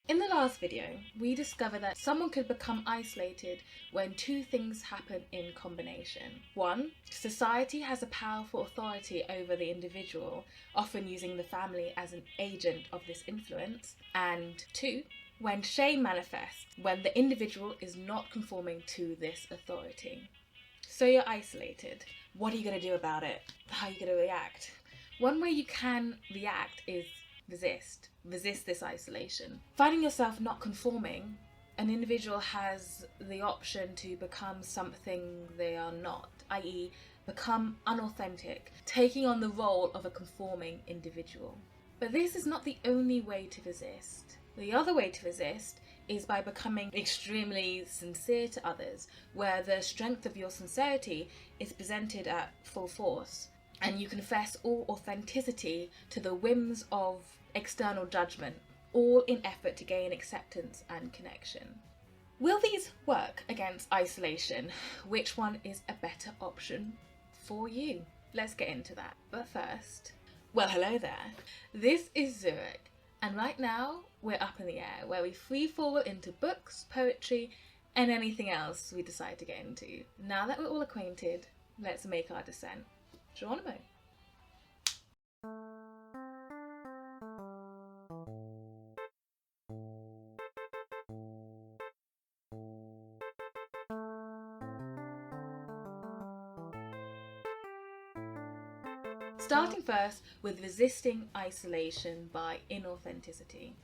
In the last video, we discovered that someone could become isolated when two things happen in combination. One, society has a powerful authority over the individual, often using the family as an agent of this influence. And two, when shame manifests, when the individual is not conforming to this authority. So you're isolated. What are you going to do about it? How are you going to react? One way you can react is resist this isolation. Finding yourself not conforming, an individual has the option to become something they are not, i.e. become unauthentic, taking on the role of a conforming individual. But this is not the only way to resist. The other way to resist is by becoming extremely sincere to others, where the strength of your sincerity is presented at full force, and you confess all authenticity to the whims of external judgment, all in effort to gain acceptance and connection. Will these work against isolation? Which one is a better option for you? Let's get into that. But first, well, hello there. This is Zurich, and right now we're up in the air, where we free fall into books, poetry, and anything else we decide to get into. Now that we're all acquainted, let's make our descent. Geronimo. Starting first with resisting isolation by inauthenticity.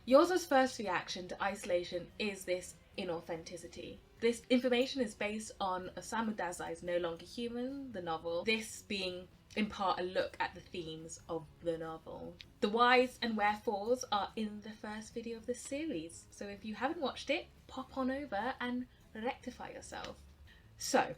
Yozo's first reaction to isolation is this inauthenticity. This information is based on Osamu Dazai's No Longer Human, the novel, this being in part a look at the themes of the novel. The whys and wherefores are in the first video of this series, so if you haven't watched it, pop on over and rectify yourself. So,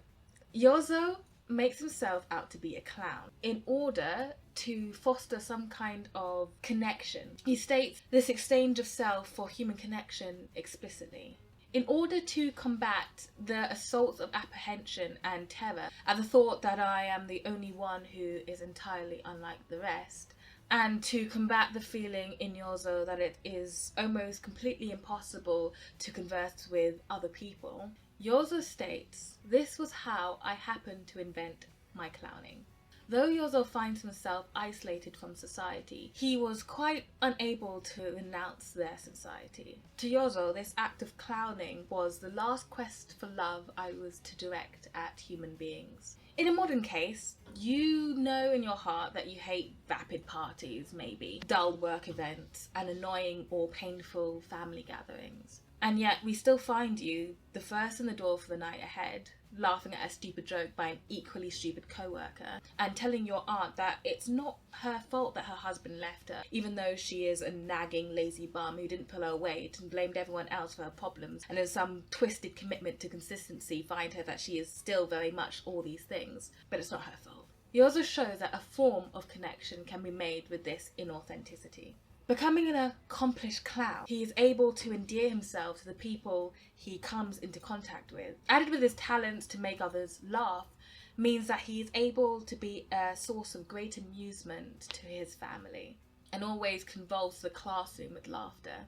Yozo makes himself out to be a clown in order to foster some kind of connection. He states this exchange of self for human connection explicitly. In order to combat the assaults of apprehension and terror at the thought that I am the only one who is entirely unlike the rest, and to combat the feeling in Yozo that it is almost completely impossible to converse with other people, Yozo states, "This was how I happened to invent my clowning." Though Yozo finds himself isolated from society, he was quite unable to renounce their society. To Yozo, this act of clowning was the last quest for love I was to direct at human beings. In a modern case, you know in your heart that you hate vapid parties, maybe, dull work events, and annoying or painful family gatherings. And yet we still find you the first in the door for the night ahead, laughing at a stupid joke by an equally stupid co-worker, and telling your aunt that it's not her fault that her husband left her, even though she is a nagging lazy bum who didn't pull her weight and blamed everyone else for her problems, and in some twisted commitment to consistency find her that she is still very much all these things, but it's not her fault. He also shows that a form of connection can be made with this inauthenticity. Becoming an accomplished clown, he is able to endear himself to the people he comes into contact with. Added with his talents to make others laugh, means that he is able to be a source of great amusement to his family, and always convulse the classroom with laughter.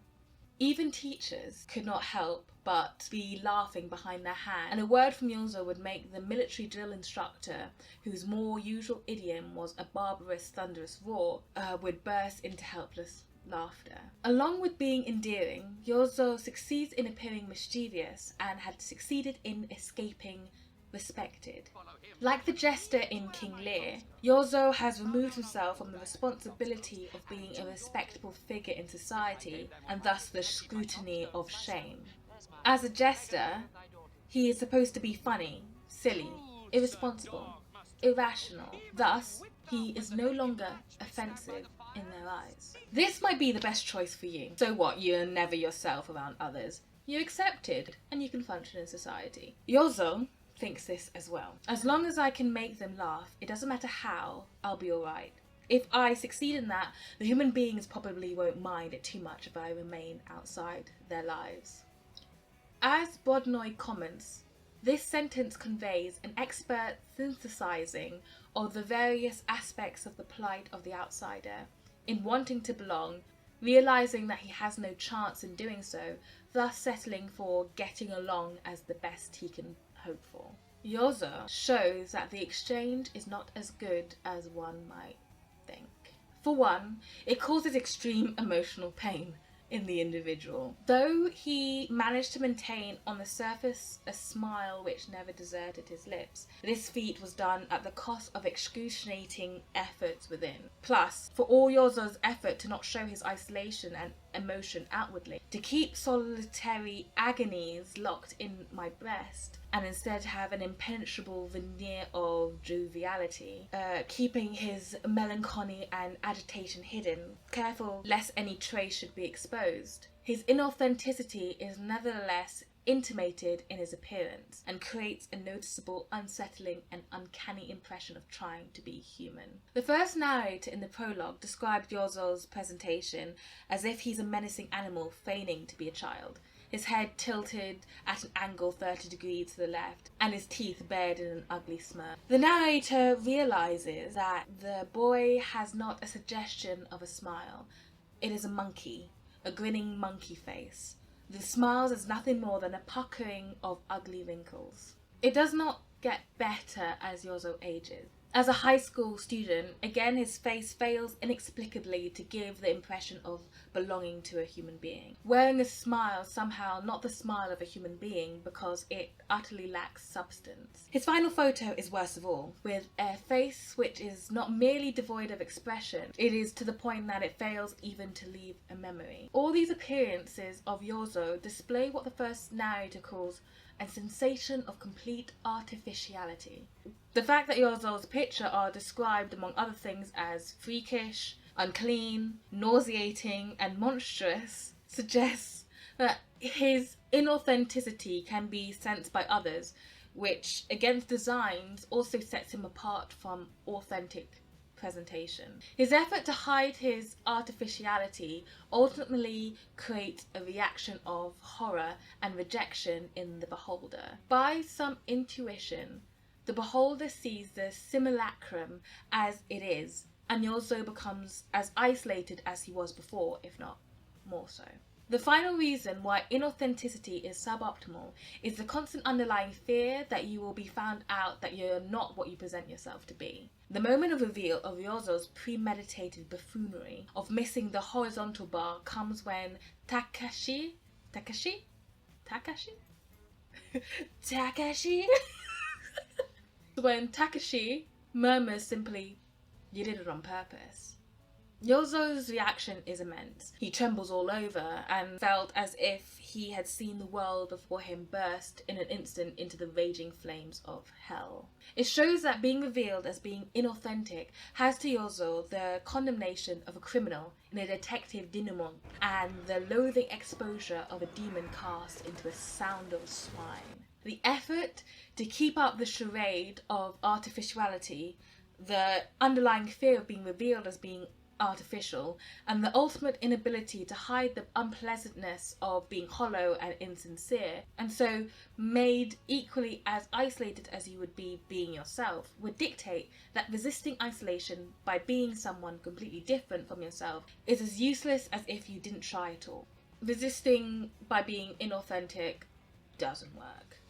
Even teachers could not help but be laughing behind their hand, and a word from Yozo would make the military drill instructor, whose more usual idiom was a barbarous, thunderous roar, would burst into helpless laughter. Along with being endearing, Yozo succeeds in appearing mischievous and had succeeded in escaping respected. Like the jester in King Lear, Yozo has removed himself from the responsibility of being a respectable figure in society and thus the scrutiny of shame. As a jester, he is supposed to be funny, silly, irresponsible, irrational. Thus, he is no longer offensive in their eyes. This might be the best choice for you. So what, you're never yourself around others. You're accepted and you can function in society. Yozo thinks this as well. As long as I can make them laugh, it doesn't matter how, I'll be alright. If I succeed in that, the human beings probably won't mind it too much if I remain outside their lives. As Bodnoy comments, this sentence conveys an expert synthesizing of the various aspects of the plight of the outsider in wanting to belong, realizing that he has no chance in doing so, thus settling for getting along as the best he can hope for. Yozo shows that the exchange is not as good as one might think. For one, it causes extreme emotional pain in the individual. Though he managed to maintain on the surface a smile which never deserted his lips, this feat was done at the cost of excruciating efforts within. Plus, for all Yozo's effort to not show his isolation and emotion outwardly, to keep solitary agonies locked in my breast, and instead have an impenetrable veneer of joviality, keeping his melancholy and agitation hidden, careful lest any trace should be exposed. His inauthenticity is nevertheless intimated in his appearance, and creates a noticeable, unsettling and uncanny impression of trying to be human. The first narrator in the prologue described Yozo's presentation as if he's a menacing animal feigning to be a child, his head tilted at an angle 30 degrees to the left, and his teeth bared in an ugly smirk. The narrator realizes that the boy has not a suggestion of a smile. It is a monkey, a grinning monkey face. The smiles is nothing more than a puckering of ugly wrinkles. It does not get better as Yozo ages. As a high school student, again his face fails inexplicably to give the impression of belonging to a human being. Wearing a smile, somehow not the smile of a human being because it utterly lacks substance. His final photo is worst of all, with a face which is not merely devoid of expression, it is to the point that it fails even to leave a memory. All these appearances of Yozo display what the first narrator calls a sensation of complete artificiality. The fact that Yozo's pictures are described among other things as freakish, unclean, nauseating and monstrous suggests that his inauthenticity can be sensed by others, which against designs also sets him apart from authentic presentation. His effort to hide his artificiality ultimately creates a reaction of horror and rejection in the beholder. By some intuition, the beholder sees the simulacrum as it is, and Yozo becomes as isolated as he was before, if not more so. The final reason why inauthenticity is suboptimal is the constant underlying fear that you will be found out that you're not what you present yourself to be. The moment of reveal of Yozo's premeditated buffoonery of missing the horizontal bar comes when Takashi when Takashi murmurs simply, "You did it on purpose." Yozo's reaction is immense. He trembles all over and felt as if he had seen the world before him burst in an instant into the raging flames of hell. It shows that being revealed as being inauthentic has to Yozo the condemnation of a criminal in a detective denouement and the loathing exposure of a demon cast into a sound of swine. The effort to keep up the charade of artificiality, the underlying fear of being revealed as being artificial, and the ultimate inability to hide the unpleasantness of being hollow and insincere, and so made equally as isolated as you would be being yourself, would dictate that resisting isolation by being someone completely different from yourself is as useless as if you didn't try at all. Resisting by being inauthentic doesn't work.